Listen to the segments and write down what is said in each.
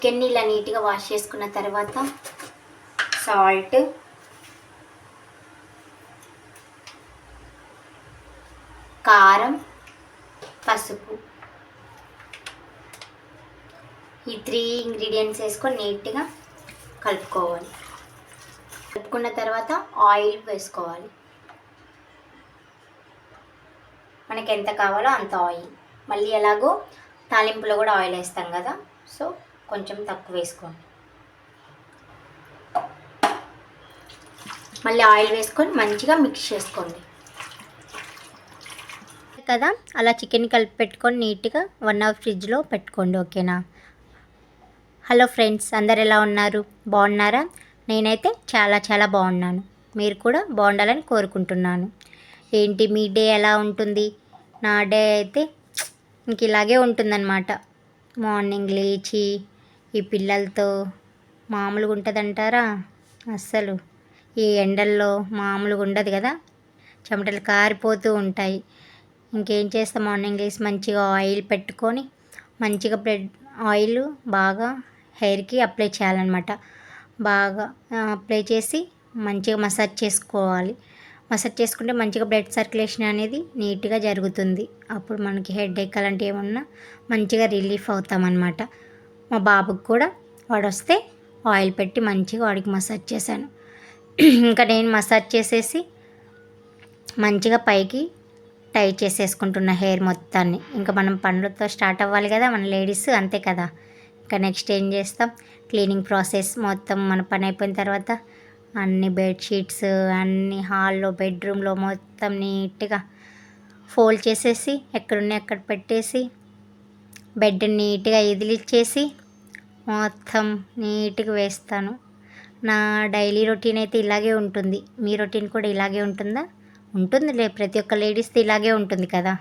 చికెన్ని ఇలా నీట్గా వాష్ చేసుకున్న తర్వాత సాల్ట్, కారం, పసుపు ఈ 3 ఇంగ్రీడియంట్స్ వేసుకొని నీట్గా కలుపుకోవాలి. కలుపుకున్న తర్వాత ఆయిల్ వేసుకోవాలి. మనకి ఎంత కావాలో అంత ఆయిల్. మళ్ళీ ఎలాగో తాలింపులో కూడా ఆయిల్ వేస్తాం కదా, సో కొంచెం తక్కువ వేసుకోండి. మళ్ళీ ఆయిల్ వేసుకొని మంచిగా మిక్స్ చేసుకోండి కదా. అలా చికెన్ కలిపి పెట్టుకొని నీట్గా 1 అవర్ ఫ్రిడ్జ్లో పెట్టుకోండి. ఓకేనా? హలో ఫ్రెండ్స్, అందరు ఎలా ఉన్నారు? బాగున్నారా? నేనైతే చాలా చాలా బాగున్నాను. మీరు కూడా బాగుండాలని కోరుకుంటున్నాను. ఏంటి మీ డే ఎలా ఉంటుంది? నా డే అయితే ఇంక ఇలాగే ఉంటుందన్నమాట. మార్నింగ్ లేచి ఈ పిల్లలతో మామూలుగా ఉంటుందంటారా? అస్సలు ఈ ఎండల్లో మామూలుగా ఉండదు కదా, చెమటలు కారిపోతూ ఉంటాయి. ఇంకేం చేస్తాం, మార్నింగ్ లేసి మంచిగా ఆయిల్ పెట్టుకొని మంచిగా ఆయిల్ బాగా హెయిర్కి అప్లై చేయాలన్నమాట. బాగా అప్లై చేసి మంచిగా మసాజ్ చేసుకోవాలి. మసాజ్ చేసుకుంటే మంచిగా బ్లడ్ సర్క్యులేషన్ అనేది నీట్గా జరుగుతుంది. అప్పుడు మనకి హెడేక్ అలాంటివి ఏమన్నా మంచిగా రిలీఫ్ అవుతామన్నమాట. మా బాబుకి కూడా వాడు వస్తే ఆయిల్ పెట్టి మంచిగా వాడికి మసాజ్ చేశాను. ఇంకా నేను మసాజ్ చేసేసి మంచిగా పైకి టై చేసేసుకుంటున్న హెయిర్ మొత్తాన్ని. ఇంకా మనం పనులతో స్టార్ట్ అవ్వాలి కదా, మన లేడీస్ అంతే కదా. ఇంకా నెక్స్ట్ ఏం చేస్తాం, క్లీనింగ్ ప్రాసెస్ మొత్తం మన పని అయిపోయిన తర్వాత అన్ని బెడ్షీట్స్ అన్ని హాల్లో బెడ్రూమ్లో మొత్తం నీట్గా ఫోల్డ్ చేసేసి ఎక్కడున్నాయి అక్కడ పెట్టేసి బెడ్ నీట్గా ఇదిలిచ్చేసి మొత్తం నీట్గా వేస్తాను. నా డైలీ రొటీన్ అయితే ఇలాగే ఉంటుంది. మీ రొటీన్ కూడా ఇలాగే ఉంటుందా? ఉంటుందిలే, ప్రతి ఒక్క లేడీస్ది ఇలాగే ఉంటుంది కదా.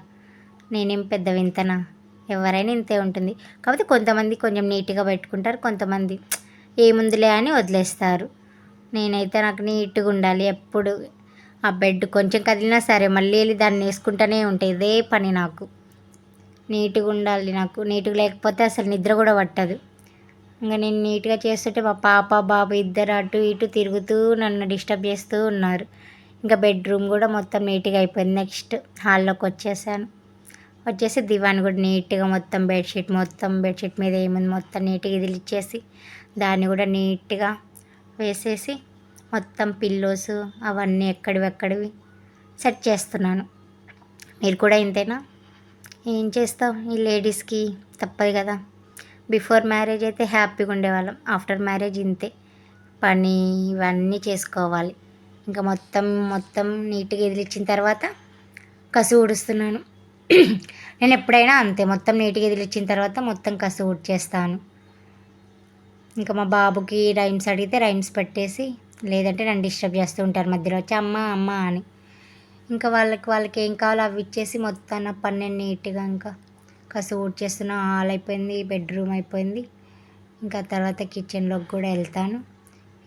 నేనేం పెద్ద వింతనా? ఎవరైనా ఇంతే ఉంటుంది. కాకపోతే కొంతమంది కొంచెం నీట్గా పెట్టుకుంటారు, కొంతమంది ఏముందిలే అని వదిలేస్తారు. నేనైతే నాకు నీట్గా ఉండాలి ఎప్పుడు. ఆ బెడ్ కొంచెం కదిలినా సరే మళ్ళీ వెళ్ళి దాన్ని వేసుకుంటూనే ఉంటాయి. ఇదే పని నాకు. నీట్గా ఉండాలి. నాకు నీట్గా లేకపోతే అసలు నిద్ర కూడా పట్టదు. ఇంకా నేను నీట్గా చేస్తుంటే మా పాప బాబు ఇద్దరు అటు ఇటు తిరుగుతూ నన్ను డిస్టర్బ్ చేస్తూ ఉన్నారు. ఇంకా బెడ్రూమ్ కూడా మొత్తం నీట్గా అయిపోయింది. నెక్స్ట్ హాల్లోకి వచ్చేసి దివాన్ కూడా నీట్గా మొత్తం బెడ్షీట్ మీద ఏముంది మొత్తం నీట్గా ఇదిలిచ్చేసి దాన్ని కూడా నీట్గా వేసేసి మొత్తం పిల్లోస్ అవన్నీ ఎక్కడివి సెట్ చేస్తున్నాను. మీరు కూడా ఇంతేనా? ఏం చేస్తాం, ఈ లేడీస్కి తప్పదు కదా. బిఫోర్ మ్యారేజ్ అయితే హ్యాపీగా ఉండేవాళ్ళం. ఆఫ్టర్ మ్యారేజ్ ఇంతే, పని ఇవన్నీ చేసుకోవాలి. ఇంకా మొత్తం నీట్గా ఎదిలిచ్చిన తర్వాత కసు ఊడుస్తున్నాను. నేను ఎప్పుడైనా అంతే, మొత్తం నీట్గా ఎదిలిచ్చిన తర్వాత మొత్తం కసు ఊడ్చేస్తాను. ఇంకా మా బాబుకి రైమ్స్ అడిగితే రైమ్స్ పెట్టేసి, లేదంటే నన్ను డిస్టర్బ్ చేస్తూ ఉంటారు మధ్యలో వచ్చి అమ్మ అని. ఇంకా వాళ్ళకి ఏం కావాలో అవి ఇచ్చేసి మొత్తం నా పని నేను నీట్గా ఇంకా కసు ఊడ్చేస్తున్నా. హాల్ అయిపోయింది, బెడ్రూమ్ అయిపోయింది. ఇంకా తర్వాత కిచెన్లోకి కూడా వెళ్తాను.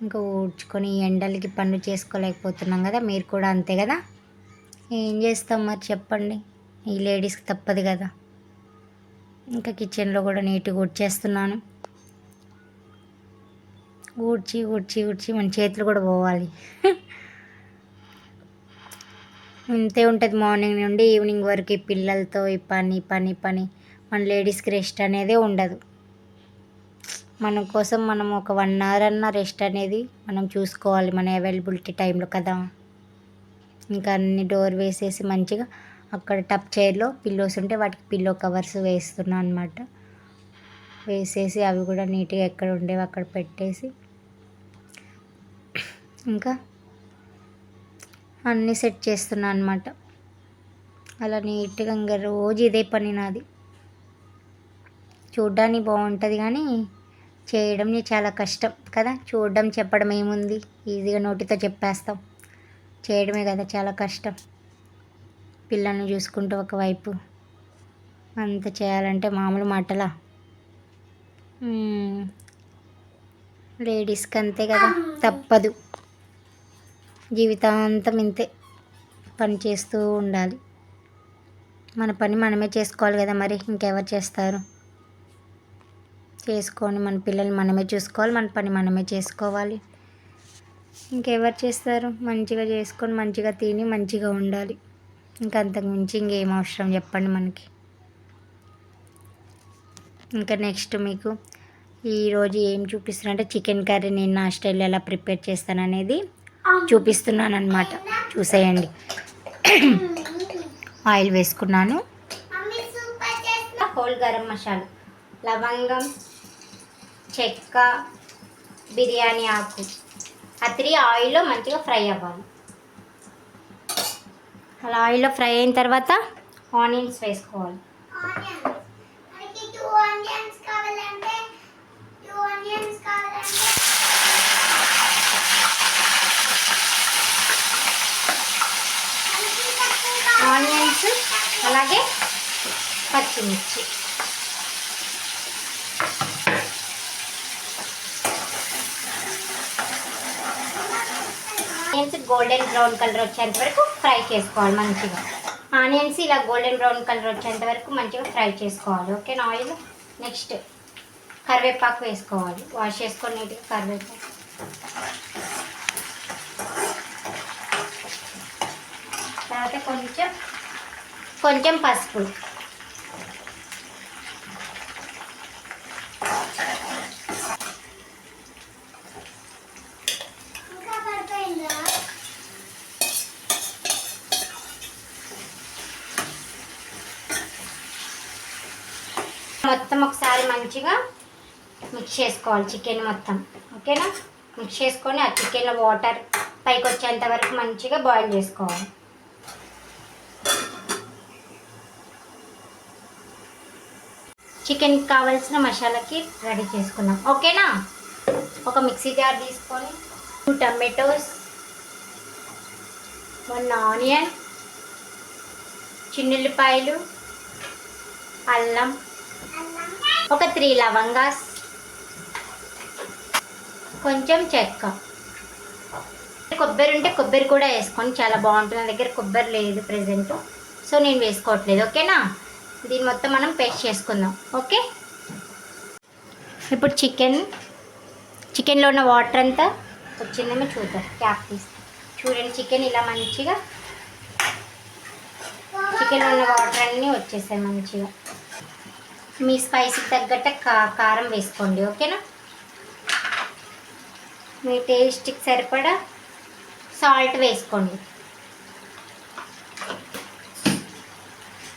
ఇంకా ఊడ్చుకొని ఎండలకి పనులు చేసుకోలేకపోతున్నాం కదా, మీరు కూడా అంతే కదా. ఏం చేస్తాం మరి చెప్పండి, ఈ లేడీస్కి తప్పదు కదా. ఇంకా కిచెన్లో కూడా నీట్గా ఊడ్చేస్తున్నాను. ఊడ్చి మన చేతులు కూడా పోవాలి. ఇంతే ఉంటుంది మార్నింగ్ నుండి ఈవినింగ్ వరకు పిల్లలతో ఈ పని. మన లేడీస్కి రెస్ట్ అనేదే ఉండదు. మన కోసం మనం ఒక 1 అవర్ అన్న రెస్ట్ అనేది మనం చూసుకోవాలి మన అవైలబిలిటీ టైంలో కదా. ఇంకా అన్ని డోర్ వేసేసి మంచిగా అక్కడ టప్ చైర్లో పిల్లోస్ ఉంటే వాటికి పిల్లో కవర్స్ వేస్తున్నాను అనమాట. వేసేసి అవి కూడా నీట్గా ఎక్కడ ఉండేవి అక్కడ పెట్టేసి ఇంకా అన్నీ సెట్ చేస్తున్నాను అనమాట. అలా నీట్గా ఇంకా రోజు ఇదే పని నాది. చూడ్డానికి బాగుంటుంది కానీ చేయడం చాలా కష్టం కదా. చూడడం చెప్పడం ఏముంది, ఈజీగా నోటితో చెప్పేస్తాం. చేయడమే కదా చాలా కష్టం. పిల్లల్ని చూసుకుంటూ ఒకవైపు అంత చేయాలంటే మామూలు మాటలా? లేడీస్కి అంతే కదా, తప్పదు. జీవితాంతం ఇంతే పని చేస్తూ ఉండాలి. మన పని మనమే చేసుకోవాలి కదా, మరి ఇంకెవరు చేస్తారు? చేసుకొని మన పిల్లల్ని మనమే చూసుకోవాలి, మన పని మనమే చేసుకోవాలి. ఇంకెవరు చేస్తారు? మంచిగా చేసుకొని మంచిగా తిని మంచిగా ఉండాలి. ఇంకా అంతకు మించి ఇంకేం అవసరం చెప్పండి మనకి. ఇంకా నెక్స్ట్ మీకు ఈరోజు ఏం చూపిస్తున్నా అంటే చికెన్ కర్రీ నేను నా స్టైల్లో ఎలా ప్రిపేర్ చేస్తాననేది చూపిస్తున్నాను అనమాట. చూసేయండి. ఆయిల్ వేసుకున్నాను. హోల్ గరం మసాలా, లవంగం, చెక్క, బిర్యానీ ఆకు, ఆ 3 ఆయిల్లో మంచిగా ఫ్రై అవ్వాలి. అలా ఆయిల్లో ఫ్రై అయిన తర్వాత ఆనియన్స్ వేసుకోవాలి. ఆనియన్స్ అలాగే పచ్చిమిర్చి ఆనియన్స్ గోల్డెన్ బ్రౌన్ కలర్ వచ్చేంత వరకు ఫ్రై చేసుకోవాలి మంచిగా. ఆనియన్స్ ఇలా గోల్డెన్ బ్రౌన్ కలర్ వచ్చేంత వరకు మంచిగా ఫ్రై చేసుకోవాలి. ఓకేనా? ఆయిల్ నెక్స్ట్ కరివేపాకు వేసుకోవాలి. వాష్ చేసుకొని నీట్గా కరివేపాకు, తర్వాత కొంచెం పసుపు, మొత్తం ఒకసారి మంచిగా మిక్స్ చేసుకోవాలి చికెన్ మొత్తం. ఓకేనా? మిక్స్ చేసుకొని ఆ చికెన్లో వాటర్ పైకి వచ్చేంత వరకు మంచిగా బాయిల్ చేసుకోవాలి. చికెన్కి కావాల్సిన మసాలాకి రెడీ చేసుకుందాం. ఓకేనా? ఒక మిక్సీ జార్ తీసుకొని 2 టమాటోస్, 1 ఆనియన్, చిన్నుల్లిపాయలు, అల్లం, ఒక 3 లవంగాస్, కొంచెం చెక్క, కొబ్బరి ఉంటే కొబ్బరి కూడా వేసుకొని చాలా బాగుంటుంది. నా దగ్గర కొబ్బరి లేదు ప్రెజెంట్, సో నేను వేసుకోవట్లేదు. ఓకేనా? దీన్ని మొత్తం మనం పేస్ట్ చేసుకుందాం. ఓకే? ఇప్పుడు చికెన్లో ఉన్న వాటర్ అంతా వచ్చిందేమో చూద్దాం. క్యాప్ తీసి చూడండి. చికెన్ ఇలా మంచిగా చికెన్లో ఉన్న వాటర్ అన్నీ వచ్చేసాయి మంచిగా. మీ స్పైసీకి తగ్గట్టు కారం వేసుకోండి. ఓకేనా? మీ టేస్ట్కి సరిపడా సాల్ట్ వేసుకోండి.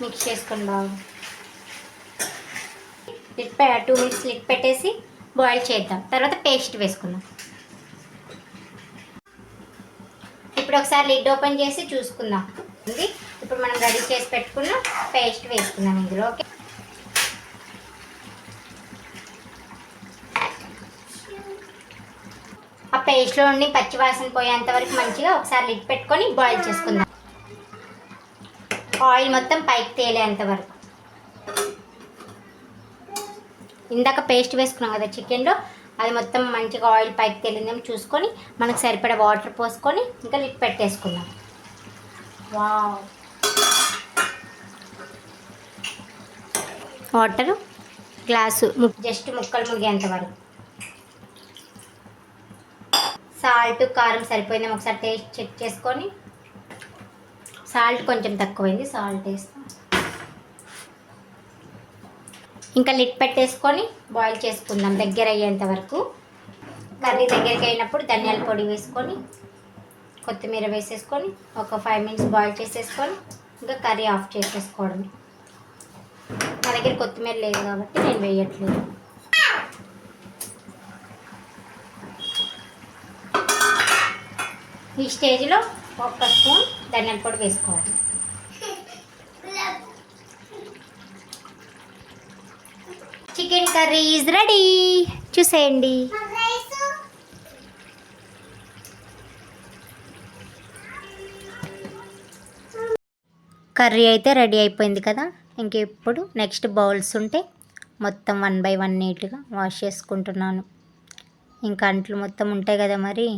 మిక్స్ చేసుకొని బాగా 2 మినిట్స్ లిడ్ పెట్టేసి బాయిల్ చేద్దాం. తర్వాత పేస్ట్ వేసుకుందాం. ఇప్పుడు ఒకసారి లిడ్ ఓపెన్ చేసి చూసుకుందాం. ఇప్పుడు మనం రెడీ చేసి పెట్టుకున్న పేస్ట్ వేసుకుందాం ఇందులో. ఓకే? ఆ పేస్ట్లో ఉండి పచ్చివాసన పోయేంత వరకు మంచిగా ఒకసారి లిడ్ పెట్టుకొని బాయిల్ చేసుకుందాం. ఆయిల్ మొత్తం పైకి తేలేంత వరకు. ఇందాక పేస్ట్ వేసుకున్నాం కదా చికెన్లో, అది మొత్తం మంచిగా ఆయిల్ పైకి తేలిందేమో చూసుకొని మనకు సరిపడా వాటర్ పోసుకొని ఇంకా లిడ్ పెట్టేసుకుందాం. వావ్! వాటర్ గ్లాసు జస్ట్ ముక్కలు ముగ్గేంత వరకు. సాల్ట్ కారం సరిపోయిందేమో ఒకసారి టేస్ట్ చెక్ చేసుకొని, సాల్ట్ కొంచెం తక్కువైంది, సాల్ట్ వేస్తాం. ఇంకా లిడ్ పెట్టేసుకొని బాయిల్ చేసుకుందాం దగ్గర అయ్యేంత వరకు. కర్రీ దగ్గరికి అయినప్పుడు ధనియాల పొడి వేసుకొని కొత్తిమీర వేసేసుకొని ఒక 5 మినిట్స్ బాయిల్ చేసేసుకొని ఇంకా కర్రీ ఆఫ్ చేసేసుకోవడం. నా దగ్గర కొత్తిమీర లేదు కాబట్టి నేను వేయట్లేదు. ఈ స్టేజ్లో 1 స్పూన్ ధనియాల పొడి వేసుకోవాలి. Chicken curry is ready. చూసేయండి. కర్రీ అయితే రెడీ అయిపోయింది కదా. ఇంక ఇప్పుడు నెక్స్ట్ బౌల్స్ ఉంటే మొత్తం 1 బై 1 నీట్గా వాష్ చేసుకుంటున్నాను. ఇంకా అంట్లు మొత్తం ఉంటాయి కదా, మరి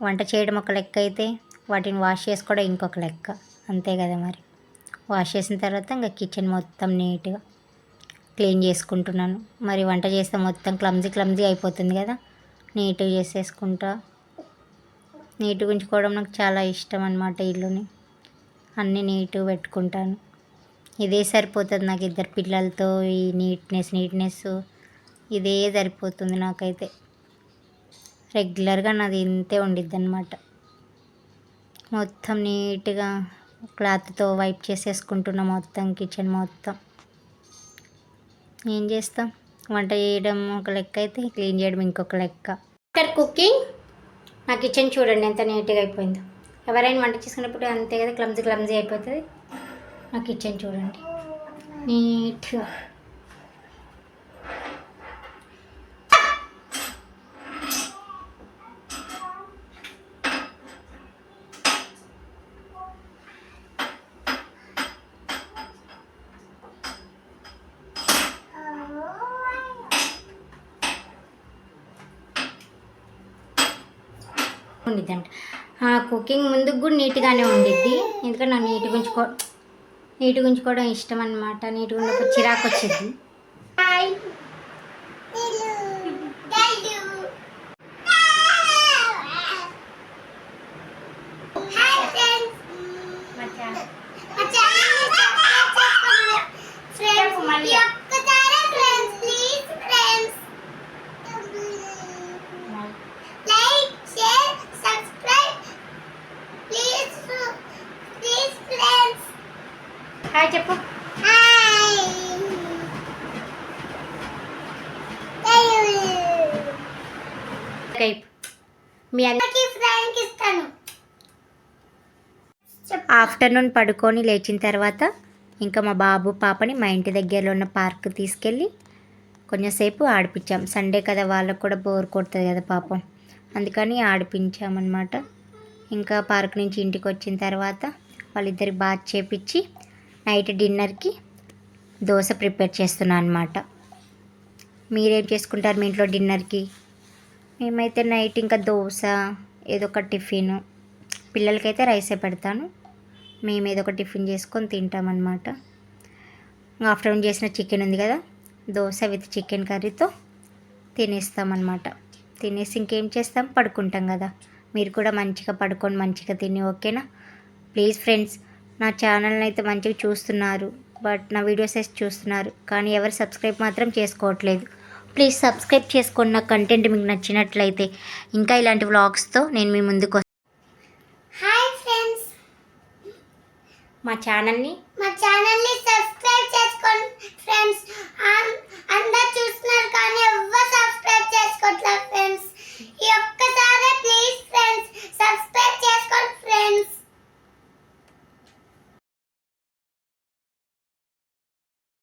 వంట చేయడం ఒక లెక్క అయితే వాటిని వాష్ చేసుకోవడం ఇంకొక లెక్క. అంతే కదా మరి. వాష్ చేసిన తర్వాత ఇంకా కిచెన్ మొత్తం నీట్గా క్లీన్ చేసుకుంటున్నాను. మరి వంట చేస్తే మొత్తం క్లమ్జీ అయిపోతుంది కదా, నీట్గా చేసేసుకుంటా. నీట్గా ఉంచుకోవడం నాకు చాలా ఇష్టం అన్నమాట. ఇల్లుని అన్నీ నీట్గా పెట్టుకుంటాను. ఇదే సరిపోతుంది నాకు, ఇద్దరు పిల్లలతో ఈ నీట్నెస్ ఇదే సరిపోతుంది నాకైతే. రెగ్యులర్గా నాది ఇంతే ఉండిద్ది అన్నమాట. మొత్తం నీట్గా క్లాత్తో వైప్ చేసేసుకుంటున్నా మొత్తం కిచెన్ మొత్తం. ఏం చేస్తాం, వంట చేయడం ఒక లెక్క అయితే క్లీన్ చేయడం ఇంకొక లెక్క. ఆఫ్టర్ కుకింగ్ నా కిచెన్ చూడండి ఎంత నీట్గా అయిపోయిందో. ఎవరైనా వంట చేసుకున్నప్పుడు అంతే కదా, క్లమ్జీ అయిపోతుంది. నా కిచెన్ చూడండి నీట్గా. ఉండిద్దంట కుకింగ్ ముందుకు కూడా నీట్గానే ఉండిద్ది. ఎందుకంటే నాకు నీట్గా ఉంచుకోవడం ఇష్టం అన్నమాట. నీట్గా ఉన్నప్పుడు చిరాకు వచ్చింది. హాయ్ చెప్పు. మీ అందరికీ ఫ్రాంక్ ఇస్తాను. ఆఫ్టర్నూన్ పడుకొని లేచిన తర్వాత ఇంకా మా బాబు పాపని మా ఇంటి దగ్గరలో ఉన్న పార్క్ తీసుకెళ్ళి కొంచెంసేపు ఆడిపించాం. సండే కదా, వాళ్ళకు కూడా బోర్ కొడుతుంది కదా పాపం, అందుకని ఆడిపించామన్నమాట. ఇంకా పార్క్ నుంచి ఇంటికి వచ్చిన తర్వాత వాళ్ళిద్దరికి బాత్ చేపించి నైట్ డిన్నర్కి దోశ ప్రిపేర్ చేస్తున్నాను అన్నమాట. మీరేం చేసుకుంటారు మీ ఇంట్లో డిన్నర్కి? మేమైతే నైట్ ఇంకా దోశ, ఏదో ఒక టిఫిన్, పిల్లలకైతే రైసే పెడతాను, మేము ఏదో ఒక టిఫిన్ చేసుకొని తింటామన్నమాట. ఆఫ్టర్నూన్ చేసిన చికెన్ ఉంది కదా, దోశ విత్ చికెన్ కర్రీతో తినేస్తామన్నమాట. తినేసి ఇంకేం చేస్తాం, పడుకుంటాం కదా. మీరు కూడా మంచిగా పడుకొని మంచిగా తిని, ఓకేనా? ప్లీజ్ ఫ్రెండ్స్, నా ఛానల్ని అయితే మంచిగా చూస్తున్నారు, బట్ నా వీడియోస్ అయితే చూస్తున్నారు, కానీ ఎవరు సబ్స్క్రైబ్ మాత్రం చేసుకోవట్లేదు. ప్లీజ్ సబ్స్క్రైబ్ చేసుకోండి. నా కంటెంట్ మీకు నచ్చినట్లయితే ఇంకా ఇలాంటి వ్లాగ్స్తో నేను మీ ముందుకు వస్తాను. హాయ్ ఫ్రెండ్స్, మా ఛానల్ని సబ్స్క్రైబ్ చేసుకోండి ఫ్రెండ్స్.